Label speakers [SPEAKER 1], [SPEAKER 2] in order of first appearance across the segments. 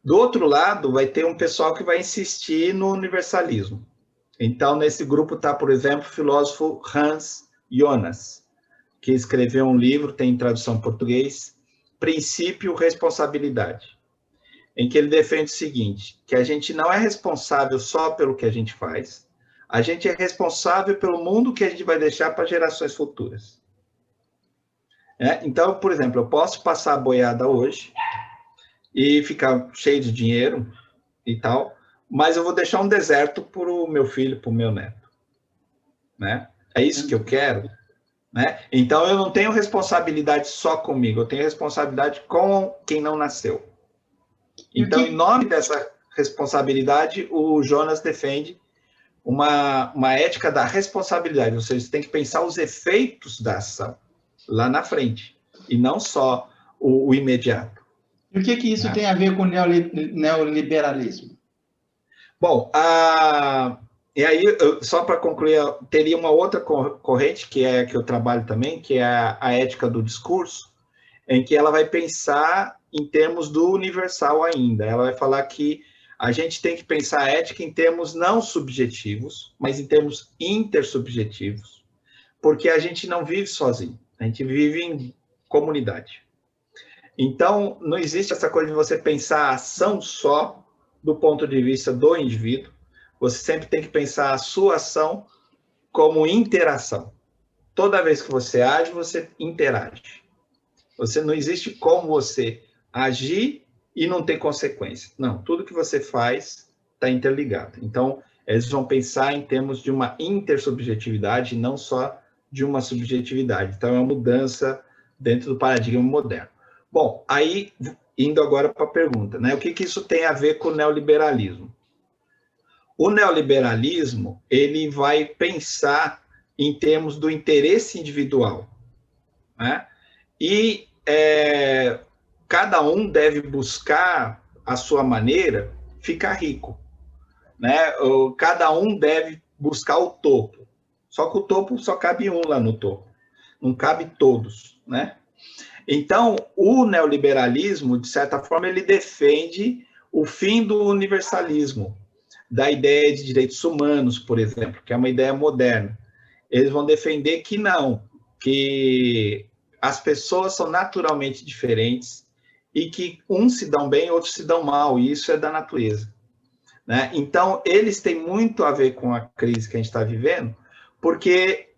[SPEAKER 1] Do outro lado, vai ter um pessoal que vai insistir no universalismo. Então, nesse grupo está, por exemplo, o filósofo Hans Jonas, que escreveu um livro, tem tradução em português, Princípio Responsabilidade, em que ele defende o seguinte, que a gente não é responsável só pelo que a gente faz, a gente é responsável pelo mundo que a gente vai deixar para gerações futuras. Então, por exemplo, eu posso passar a boiada hoje e ficar cheio de dinheiro e tal, mas eu vou deixar um deserto para o meu filho, para o meu neto. Né? É isso que eu quero. Né? Então, eu não tenho responsabilidade só comigo, eu tenho responsabilidade com quem não nasceu. Então, em nome dessa responsabilidade, o Jonas defende uma ética da responsabilidade, ou seja, você tem que pensar os efeitos da ação lá na frente, e não só o imediato.
[SPEAKER 2] E o que isso tem a ver com o neoliberalismo?
[SPEAKER 1] Bom, e aí, só para concluir, teria uma outra corrente, que é que eu trabalho também, que é a ética do discurso, em que ela vai pensar em termos do universal ainda. Ela vai falar que a gente tem que pensar a ética em termos não subjetivos, mas em termos intersubjetivos, porque a gente não vive sozinho, a gente vive em comunidade. Então, não existe essa coisa de você pensar a ação só do ponto de vista do indivíduo, você sempre tem que pensar a sua ação como interação. Toda vez que você age, você interage. Não existe como você agir e não ter consequência. Não, tudo que você faz está interligado. Então, eles vão pensar em termos de uma intersubjetividade, não só de uma subjetividade. Então, é uma mudança dentro do paradigma moderno. Bom, aí, indo agora para a pergunta, né? O que isso tem a ver com o neoliberalismo? O neoliberalismo, ele vai pensar em termos do interesse individual, né? E cada um deve buscar, a sua maneira, ficar rico. Né? Cada um deve buscar o topo. Só que o topo só cabe um lá no topo. Não cabe todos. Né? Então, o neoliberalismo, de certa forma, ele defende o fim do universalismo, da ideia de direitos humanos, por exemplo, que é uma ideia moderna. Eles vão defender que não, que as pessoas são naturalmente diferentes e que uns se dão bem, outros se dão mal, e isso é da natureza. Né? Então, eles têm muito a ver com a crise que a gente está vivendo, porque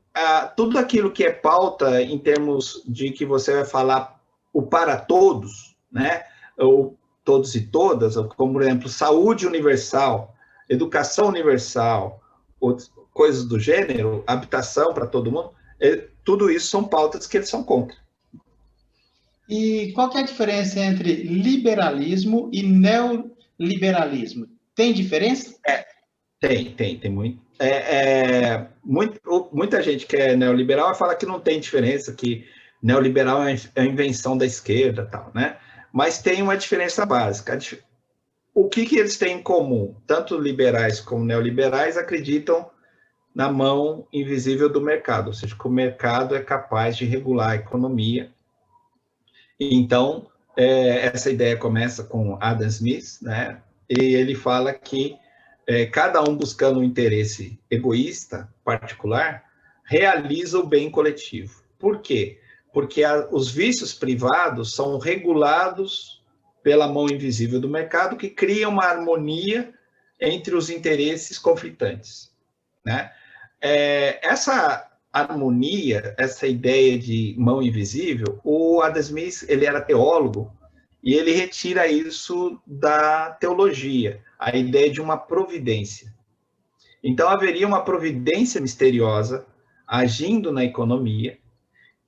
[SPEAKER 1] tudo aquilo que é pauta em termos de que você vai falar o para todos, né? Ou todos e todas, como, por exemplo, saúde universal, educação universal, coisas do gênero, habitação para todo mundo, tudo isso são pautas que eles são contra.
[SPEAKER 2] E qual que é a diferença entre liberalismo e neoliberalismo? Tem diferença?
[SPEAKER 1] Tem muito. Muita gente que é neoliberal fala que não tem diferença, que neoliberal é a invenção da esquerda, tal, né? Mas tem uma diferença básica. O que eles têm em comum? Tanto liberais como neoliberais acreditam na mão invisível do mercado, ou seja, que o mercado é capaz de regular a economia. Então, essa ideia começa com Adam Smith, né? E ele fala que cada um buscando um interesse egoísta, particular, realiza o bem coletivo. Por quê? Porque os vícios privados são regulados pela mão invisível do mercado, que cria uma harmonia entre os interesses conflitantes. Né? Essa harmonia, essa ideia de mão invisível, o Adam Smith, ele era teólogo, e ele retira isso da teologia, a ideia de uma providência. Então, haveria uma providência misteriosa agindo na economia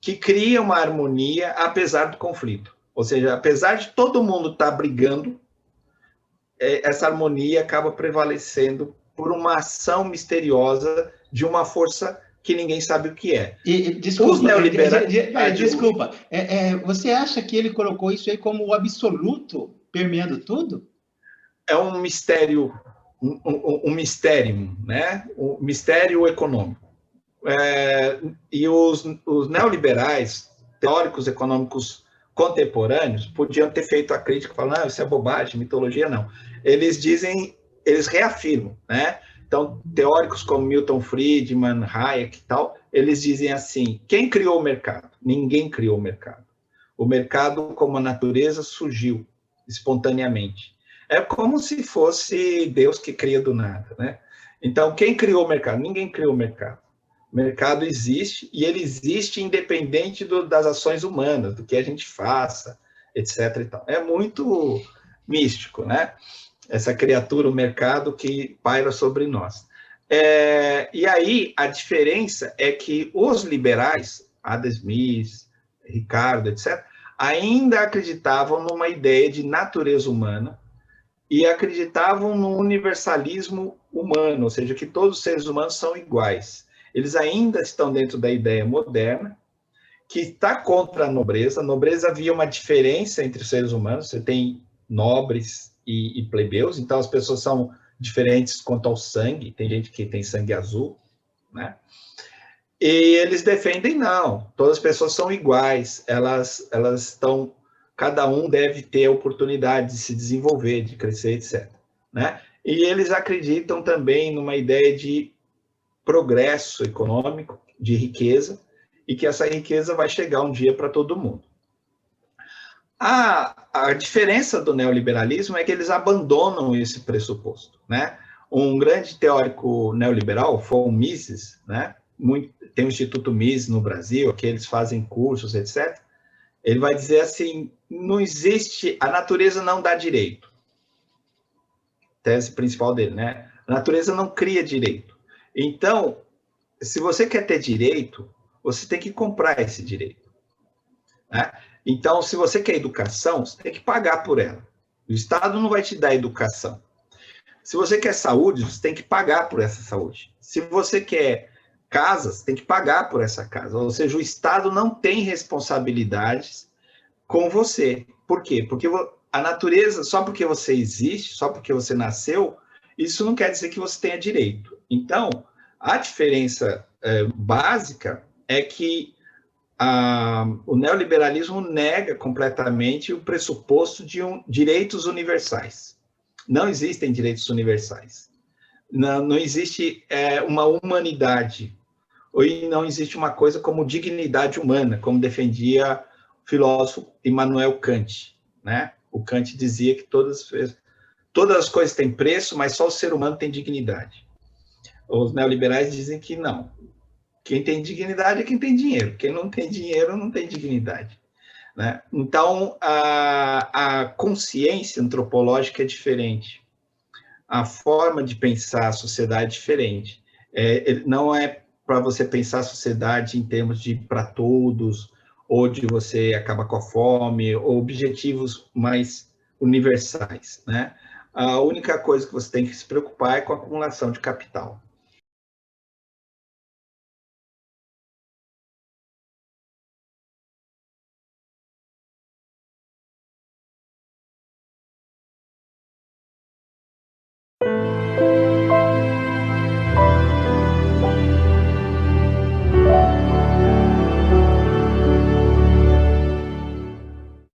[SPEAKER 1] que cria uma harmonia apesar do conflito. Ou seja, apesar de todo mundo estar brigando, essa harmonia acaba prevalecendo por uma ação misteriosa de uma força que ninguém sabe o que é.
[SPEAKER 2] Desculpa, você acha que ele colocou isso aí como o absoluto permeando tudo?
[SPEAKER 1] É um mistério, um mistério, né? Um mistério econômico. E os neoliberais, teóricos econômicos contemporâneos podiam ter feito a crítica, falando, não, isso é bobagem, mitologia, não. Eles dizem, eles reafirmam, né? Então, teóricos como Milton Friedman, Hayek e tal, eles dizem assim, quem criou o mercado? Ninguém criou o mercado. O mercado, como a natureza, surgiu espontaneamente. É como se fosse Deus que cria do nada, né? Então, quem criou o mercado? Ninguém criou o mercado. O mercado existe e ele existe independente das ações humanas, do que a gente faça, etc. E tal. É muito místico, né? Essa criatura, o mercado que paira sobre nós. E aí, a diferença é que os liberais, Adam Smith, Ricardo, etc., ainda acreditavam numa ideia de natureza humana e acreditavam no universalismo humano, ou seja, que todos os seres humanos são iguais. Eles ainda estão dentro da ideia moderna, que está contra a nobreza. A nobreza havia uma diferença entre os seres humanos, você tem nobres e plebeus, então as pessoas são diferentes quanto ao sangue, tem gente que tem sangue azul, né? E eles defendem, não, todas as pessoas são iguais, elas estão, cada um deve ter a oportunidade de se desenvolver, de crescer, etc. Né? E eles acreditam também numa ideia de progresso econômico, de riqueza, e que essa riqueza vai chegar um dia para todo mundo. A diferença do neoliberalismo é que eles abandonam esse pressuposto, né? Um grande teórico neoliberal foi o Mises, né? Tem o Instituto Mises no Brasil, que eles fazem cursos, etc. Ele vai dizer assim, não existe, a natureza não dá direito. Tese principal dele, né? A natureza não cria direito. Então, se você quer ter direito, você tem que comprar esse direito, né? Então, se você quer educação, você tem que pagar por ela. O Estado não vai te dar educação. Se você quer saúde, você tem que pagar por essa saúde. Se você quer casa, você tem que pagar por essa casa. Ou seja, o Estado não tem responsabilidades com você. Por quê? Porque a natureza, só porque você existe, só porque você nasceu, isso não quer dizer que você tenha direito. Então, a diferença básica é que o neoliberalismo nega completamente o pressuposto de direitos universais. Não existem direitos universais. Não existe uma humanidade. E não existe uma coisa como dignidade humana, como defendia o filósofo Immanuel Kant, né? O Kant dizia que todas as coisas têm preço, mas só o ser humano tem dignidade. Os neoliberais dizem que não. Quem tem dignidade é quem tem dinheiro. Quem não tem dinheiro não tem dignidade, né? Então, a consciência antropológica é diferente. A forma de pensar a sociedade é diferente. Não é para você pensar a sociedade em termos de para todos, ou de você acabar com a fome, ou objetivos mais universais, né? A única coisa que você tem que se preocupar é com a acumulação de capital.